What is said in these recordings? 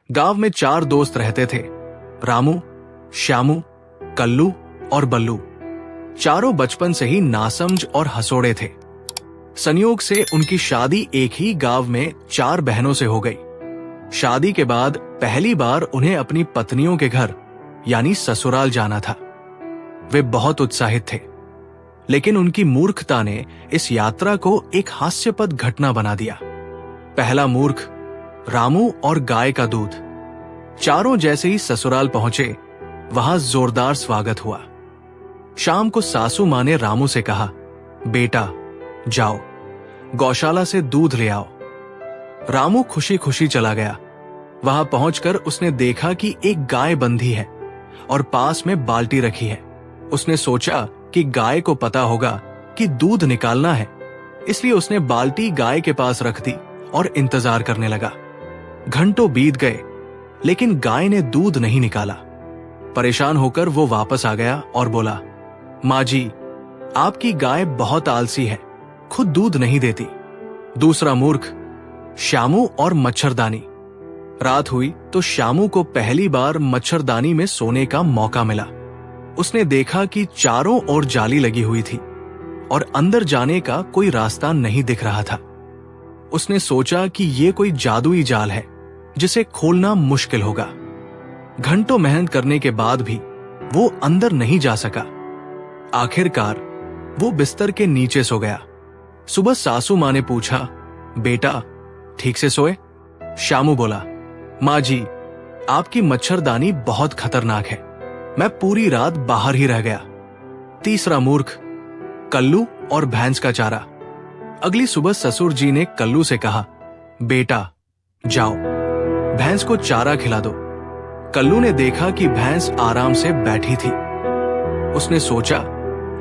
गांव में 4 दोस्त रहते थे, रामू, श्यामू, कल्लू और बल्लू। चारों बचपन से ही नासमझ और हंसोड़े थे। संयोग से उनकी शादी एक ही गांव में 4 बहनों से हो गई। शादी के बाद पहली बार उन्हें अपनी पत्नियों के घर यानी ससुराल जाना था। वे बहुत उत्साहित थे, लेकिन उनकी मूर्खता ने इस यात्रा को एक हास्यपद घटना बना दिया। पहला मूर्ख, रामू और गाय का दूध। चारों जैसे ही ससुराल पहुंचे, वहां जोरदार स्वागत हुआ। शाम को सासू मां ने रामू से कहा, बेटा जाओ, गौशाला से दूध ले आओ। रामू खुशी खुशी चला गया। वहां पहुंचकर उसने देखा कि एक गाय बंधी है और पास में बाल्टी रखी है। उसने सोचा कि गाय को पता होगा कि दूध निकालना है, इसलिए उसने बाल्टी गाय के पास रख दी और इंतजार करने लगा। घंटों बीत गए, लेकिन गाय ने दूध नहीं निकाला। परेशान होकर वो वापस आ गया और बोला, माँ जी, आपकी गाय बहुत आलसी है, खुद दूध नहीं देती। दूसरा मूर्ख, श्यामू और मच्छरदानी। रात हुई तो श्यामू को पहली बार मच्छरदानी में सोने का मौका मिला। उसने देखा कि चारों ओर जाली लगी हुई थी और अंदर जाने का कोई रास्ता नहीं दिख रहा था। उसने सोचा कि यह कोई जादुई जाल है जिसे खोलना मुश्किल होगा। घंटों मेहनत करने के बाद भी वो अंदर नहीं जा सका। आखिरकार वो बिस्तर के नीचे सो गया। सुबह सासू मां ने पूछा, बेटा ठीक से सोए? श्यामू बोला, मां जी, आपकी मच्छरदानी बहुत खतरनाक है, मैं पूरी रात बाहर ही रह गया। तीसरा मूर्ख, कल्लू और भैंस का चारा। अगली सुबह ससुर जी ने कल्लू से कहा, बेटा जाओ, भैंस को चारा खिला दो। कल्लू ने देखा कि भैंस आराम से बैठी थी। उसने सोचा,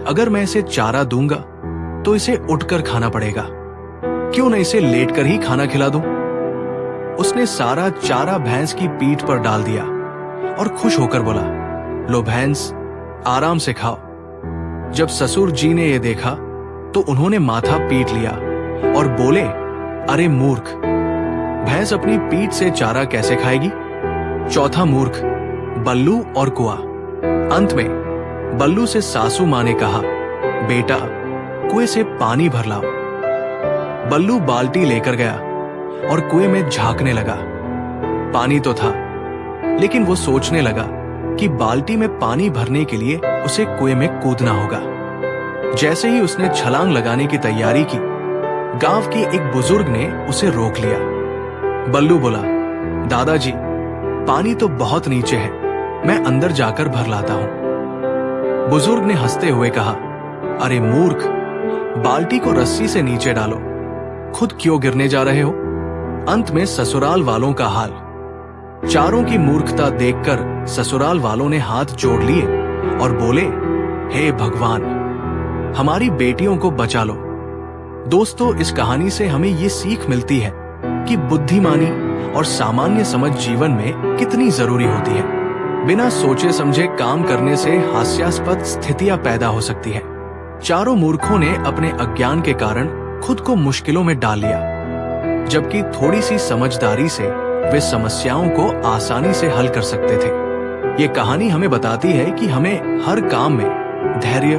अगर मैं इसे चारा दूंगा तो इसे उठकर खाना पड़ेगा, क्यों न इसे लेटकर ही खाना खिला दूं। उसने सारा चारा भैंस की पीठ पर डाल दिया और खुश होकर बोला, लो भैंस, आराम से खाओ। जब ससुर जी ने यह देखा तो उन्होंने माथा पीट लिया और बोले, अरे मूर्ख, भैंस अपनी पीठ से चारा कैसे खाएगी? चौथा मूर्ख, बल्लू और कुआ। अंत में बल्लू से सासू मां ने कहा, बेटा कुएं से पानी भर लाओ। बल्लू बाल्टी लेकर गया और कुएं में झांकने लगा। पानी तो था, लेकिन वो सोचने लगा कि बाल्टी में पानी भरने के लिए उसे कुएं में कूदना होगा। जैसे ही उसने छलांग लगाने की तैयारी की, गांव के एक बुजुर्ग ने उसे रोक लिया। बल्लू बोला, दादाजी, पानी तो बहुत नीचे है, मैं अंदर जाकर भर लाता हूं। बुजुर्ग ने हंसते हुए कहा, अरे मूर्ख, बाल्टी को रस्सी से नीचे डालो, खुद क्यों गिरने जा रहे हो? अंत में ससुराल वालों का हाल। चारों की मूर्खता देखकर ससुराल वालों ने हाथ जोड़ लिए और बोले, हे भगवान, हमारी बेटियों को बचा लो। दोस्तों, इस कहानी से हमें ये सीख मिलती है कि बुद्धिमानी और सामान्य समझ जीवन में कितनी जरूरी होती है। बिना सोचे समझे काम करने से हास्यास्पद स्थितियां पैदा हो सकती है। चारों मूर्खों ने अपने अज्ञान के कारण खुद को मुश्किलों में डाल लिया, जबकि थोड़ी सी समझदारी से वे समस्याओं को आसानी से हल कर सकते थे। ये कहानी हमें बताती है कि हमें हर काम में धैर्य,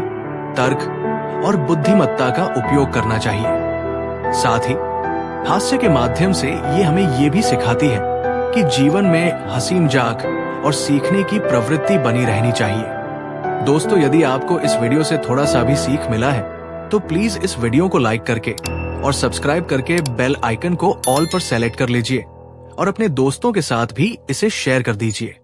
तर्क और बुद्धिमत्ता का उपयोग करना चाहिए। साथ ही हास्य के माध्यम से ये हमें ये भी सिखाती है कि जीवन में हंसी मजाक और सीखने की प्रवृत्ति बनी रहनी चाहिए। दोस्तों, यदि आपको इस वीडियो से थोड़ा सा भी सीख मिला है तो प्लीज इस वीडियो को लाइक करके और सब्सक्राइब करके बेल आइकन को ऑल पर सेलेक्ट कर लीजिए और अपने दोस्तों के साथ भी इसे शेयर कर दीजिए।